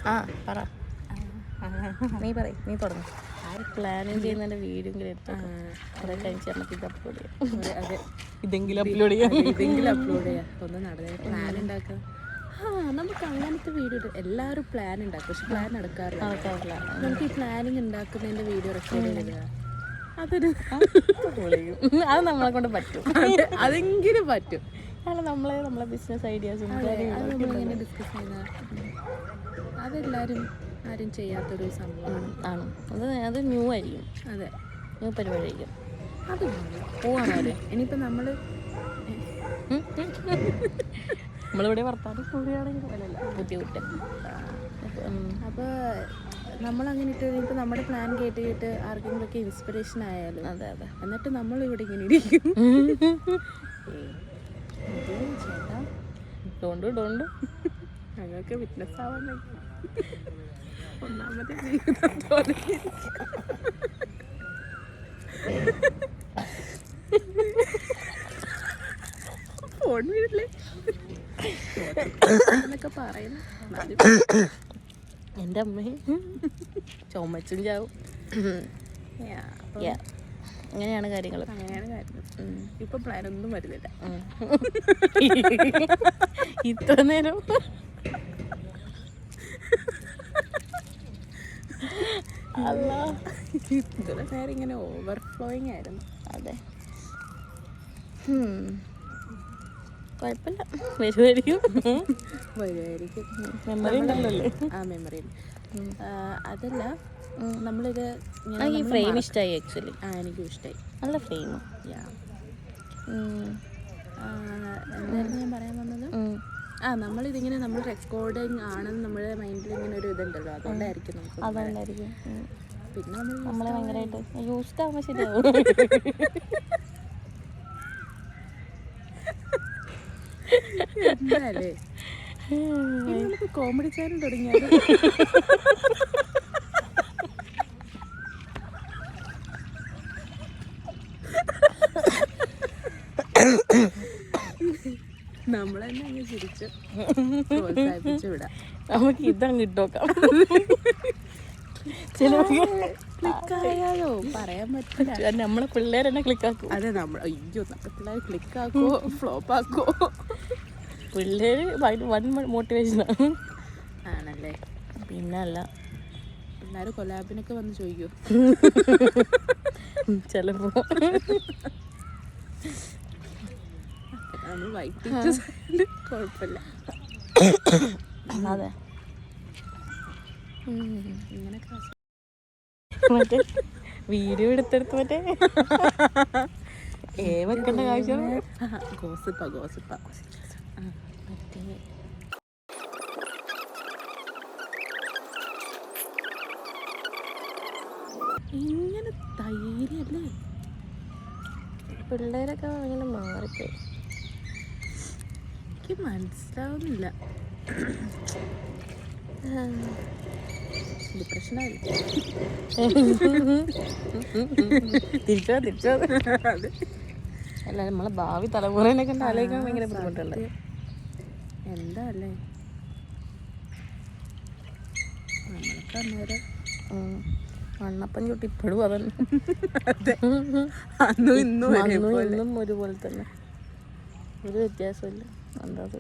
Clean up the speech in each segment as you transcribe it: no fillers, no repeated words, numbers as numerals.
ആ പറ, നീ തുടങ്ങി. പ്ലാനിങ് ചെയ്യുന്നതിൻ്റെ വീഡിയോ എടുത്ത് കുറേ കഴിച്ച് നമുക്ക് ഇത് അപ്ലോഡ് ചെയ്യാം. അതെ, ഇതെങ്കിലും അപ്ലോഡ് ചെയ്യാം. ഒന്ന് നടന്നേ പ്ലാൻ ഉണ്ടാക്കാം. നമുക്ക് അങ്ങനത്തെ വീഡിയോ എല്ലാവരും പ്ലാൻ ഉണ്ടാക്കും, പക്ഷെ പ്ലാൻ നടക്കാറില്ല. നമുക്ക് ഈ പ്ലാനിങ് ഉണ്ടാക്കുന്നതിൻ്റെ വീഡിയോ റെക്കോർഡ് ചെയ്തിടുക, അതൊരു അത് നമ്മളെ കൊണ്ട് പറ്റും. അതെങ്കിലും പറ്റും. കാരണം നമ്മളെ ബിസിനസ് ഐഡിയാസും നമ്മളിങ്ങനെ ഡിസ്കസ് ചെയ്യുന്ന അതെല്ലാവരും ആരും ചെയ്യാത്തൊരു സംഭവമാണ്. അത് ന്യൂ ആയിരിക്കും. അതെ, ന്യൂ പരിപാടിയായിരിക്കും. അത് പോവാണ് അവര്. ഇനിയിപ്പോൾ നമ്മളിവിടെ വർത്താനം കൂടിയാണെങ്കിലും അല്ലല്ല ബുദ്ധിമുട്ട്. അപ്പോൾ നമ്മളങ്ങനെ ഇട്ട് ഇപ്പോൾ നമ്മുടെ പ്ലാൻ കേട്ട് ആർക്കെങ്കിലുമൊക്കെ ഇൻസ്പിറേഷൻ ആയാലും അതെ എന്നിട്ട് നമ്മളിവിടെ ഇങ്ങനെ ഇരിക്കും. ചേട്ടാ ഡോണ്ട് ഞങ്ങൾക്ക് വിറ്റ്നസ് ആവാൻ ഒന്നാമത്തെ ജീവിതം തോന്നി. ഫോൺ വീട്ടില് എന്നൊക്കെ പറയുന്നു. എൻ്റെ അമ്മയെ ചുമച്ചും ചാവും. അങ്ങനെയാണ് കാര്യങ്ങൾ. ഇപ്പൊ പ്ലാനൊന്നും വരുന്നില്ല. ഇത്ര നേരം ഇത്ര നേരം ഇങ്ങനെ ഓവർഫ്ലോയിങ് ആയിരുന്നു. അതെ, കുഴപ്പമില്ല, വരുമായിരിക്കും. മെമ്മറി ഉണ്ടല്ലോ. ആ മെമ്മറി. അതല്ല, നമ്മളിത് ഈ ഫ്രെയിം ഇഷ്ടമായി ആക്ച്വലി. എനിക്കും ഇഷ്ടമായി. നല്ല ഫ്രെയിം. എന്തായിരുന്നു ഞാൻ പറയാൻ വന്നത്? നമ്മളിതിങ്ങനെ നമ്മൾ റെക്കോർഡിങ് ആണെന്ന് നമ്മുടെ മൈൻഡിൽ ഇങ്ങനെ ഒരു ഇതുണ്ടല്ലോ, അതുകൊണ്ടായിരിക്കും പിന്നെ നമ്മളെ ഭയങ്കരമായിട്ട് യൂസ്ഡ് ആകുമ്പോൾ ശരിയാവും. എന്താല്ലേ കോമഡി ചാനൽ തുടങ്ങിയാൽ നമ്മളെന്നെ അങ്ങ് ചിരിച്ച് പ്രോത്സാഹിപ്പിച്ചു വിടാം. നമുക്ക് ഇതങ്ങ് ഇട്ടോക്കാം. ക്ലിക്കായാലോ പറയാൻ പറ്റില്ല. നമ്മളെ പിള്ളേരെന്നെ ക്ലിക്കാക്കും. അതെ, നമ്മുടെ പിള്ളേർ ക്ലിക്കാക്കോ ഫ്ലോപ്പ് ആക്കോ. പിള്ളേര് വൺ മോട്ടിവേഷനാണ്. ആണല്ലേ? പിന്നല്ല, പിള്ളേർ കൊലാബിനൊക്കെ വന്ന് ചോദിക്കൂ ചിലപ്പോ. നമ്മൾ വൈറ്റ് കുഴപ്പമില്ല. അതെ, ഇങ്ങനെ മറ്റേ വീഡിയോ എടുത്തെടുത്ത് മറ്റേ വെക്കേണ്ട കാഴ്ച ഗോസിപ്പ മറ്റേ ഇങ്ങനെ ധൈര്യല്ലേ പിള്ളേരൊക്കെ അങ്ങനെ മാറിപ്പോയി. എനിക്ക് മനസ്സിലാവുന്നില്ല. ഡിപ്രഷനായി തിരിച്ചോ അല്ല, നമ്മളെ ഭാവി തലമുറേനെ കണ്ട് ആലോചിക്കാൻ ഭയങ്കര ബുദ്ധിമുട്ടുണ്ട്. എന്താ അല്ലേ നമ്മളൊക്കെ അന്നേരം മണ്ണപ്പം ചുട്ടി ഇപ്പോഴും അതന്നെ. ഇന്നും ഒരുപോലെ തന്നെ, ഒരു വ്യത്യാസമില്ല. എന്താ അത്?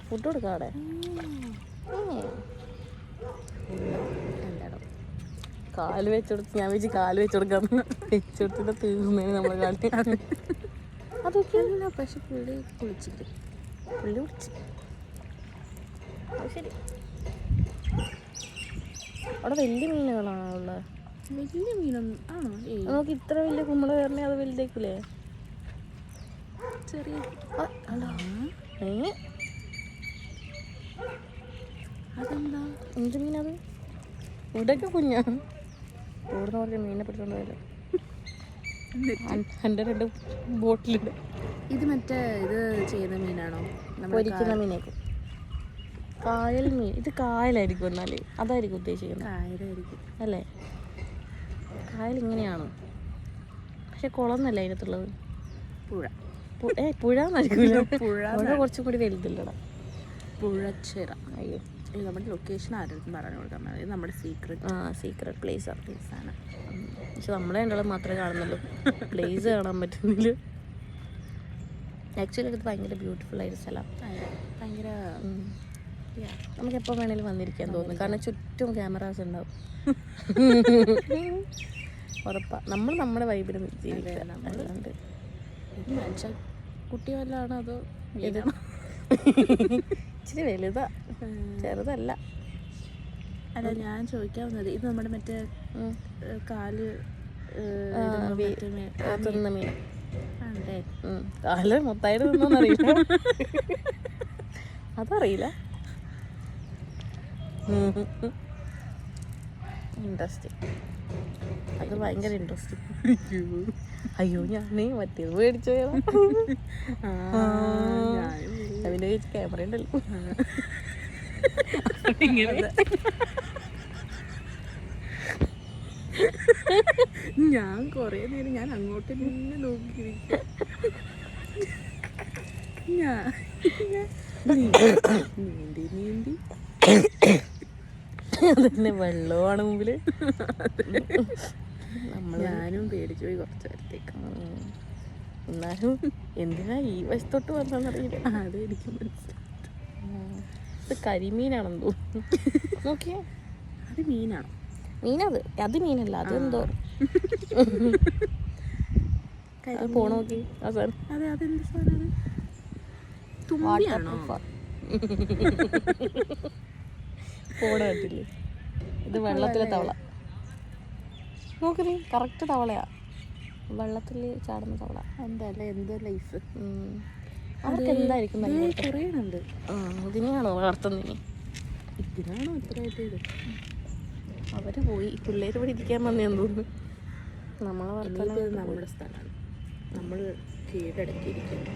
ഫുഡ് കൊടുക്കാം അവിടെ. കാല് വെച്ചെടുത്ത് ഞാൻ വെച്ച് കാല് വെച്ചെടുക്കാം. വെച്ചെടുത്തിട്ട് തീർന്നേന് നമ്മളെ കാലത്ത്. അതൊക്കെ പക്ഷെ പുള്ളി കുളിച്ചിട്ട് കുളിച്ച് ശരി. അവിടെ വലിയ മീനുകളാണോ ഉള്ളത്? വലിയ മീനൊന്നും ആണോ? നമുക്ക് ഇത്ര വലിയ കുമ്പള കയറണേ അത് വലുതേക്കൂലേ? ചെറിയ കണ്ടോ അതെന്താ എന്ത് മീനത്? ഇവിടെയൊക്കെ കുഞ്ഞാ കൂടുന്ന പറഞ്ഞ മീനെ പിടിച്ചോണ്ട് പോയല്ലോ. എൻ്റെ 2 ബോട്ടിലുണ്ട്. ഇത് മറ്റേ ഇത് ചെയ്യുന്ന മീനാണോ? പൊരിക്കുന്ന മീനേക്കും. കായൽ മീൻ. ഇത് കായലായിരിക്കും എന്നാലേ, അതായിരിക്കും ഉദ്ദേശിക്കുന്നത്. കായലായിരിക്കും അല്ലേ? കായൽ ഇങ്ങനെയാണ്, പക്ഷെ കുളന്നല്ല അതിനകത്തുള്ളത്. പുഴ. പുഴ എന്നായിരിക്കില്ല. പുഴ കുറച്ചും കൂടി വലുതില്ലടാ. പുഴച്ചിറ. അയ്യോ, ഇത് നമ്മുടെ ലൊക്കേഷൻ ആരും പറഞ്ഞു കൊടുക്കാൻ മതി. ഇത് നമ്മുടെ സീക്രട്ട് പ്ലേസാണ്. പക്ഷെ നമ്മളെ രണ്ടാളും മാത്രമേ കാണുന്നുള്ളൂ, പ്ലേസ് കാണാൻ പറ്റുന്നില്ല. ആക്ച്വലി ഇത് ഭയങ്കര ബ്യൂട്ടിഫുൾ ആയൊരു സ്ഥലം. ഭയങ്കര നമുക്ക് എപ്പോൾ വേണേലും വന്നിരിക്കാൻ തോന്നുന്നു, കാരണം ചുറ്റും ക്യാമറാസ് ഉണ്ടാവും. ഉറപ്പാ നമ്മൾ നമ്മുടെ വൈബിന് ജീവിക്കുക. നമ്മളുണ്ട് മനുഷ്യ കുട്ടി വല്ലാണോ അതോ ഇത് ഇച്ചിരി വലുതാ, ചെറുതല്ല. അല്ല, ഞാൻ ചോദിക്കാൻ വന്നത് ഇത് നമ്മുടെ മറ്റേ കാല് തിന്ന മീൻ ആണല്ലേ? കാല് മൊത്തമായിട്ട് തിന്നോന്നറിയില്ല. അതറിയില്ല. ഇൻട്രസ്റ്റിങ്, അത് ഭയങ്കര ഇൻട്രസ്റ്റിങ്. അയ്യോ, ഞാനേ മറ്റേത് മേടിച്ചു പോയതാ. അവൻ്റെ ക്യാമറ ഉണ്ടല്ലോ. ഞാൻ കൊറേ നേരം ഞാൻ അങ്ങോട്ട് തന്നെ നോക്കിയിരിക്കും. നീന്തി അതന്നെ, വെള്ളമാണ് മുമ്പില്. ഞാനും പേടിച്ചു പോയി കുറച്ച് നേരത്തേക്ക്. എന്നാലും എന്തിനാ ഈ വശത്തോട്ട് വന്നറിയില്ല. അത് എനിക്ക് മനസ്സിലായി. ഇത് കരിമീനാണെന്ന് തോന്നുന്നു. നോക്കിയേ, അത് മീനാണോ? മീനത്, അത് മീനല്ല, അതെന്തോ പോണ നോക്കി. അതെ, അതെന്ത് സാധനം? തുമ്പിയാണോ? പോണ കണ്ടില്ലേ? ഇത് വെള്ളത്തിലെ തവള. നോക്ക് നീ, കറക്റ്റ് തവളയാ, വെള്ളത്തിൽ ചാടുന്ന തവള. എന്താല്ലേ, എന്തോ ലൈഫ്. അതൊക്കെ എന്തായിരിക്കും കുറേ ഉണ്ട്. ഇതിനെയാണോ വളർത്തുന്നതിന്? ഇതിനാണോ ഇത്രയായിട്ട് ഇത്? അവര് പോയി, പിള്ളേർ ഇവിടെ ഇരിക്കാൻ വന്നേന്ന് തോന്നുന്നു. നമ്മളെ നമ്മുടെ സ്ഥലമാണ്, നമ്മൾ കീഴടക്കിയിരിക്കുന്നു.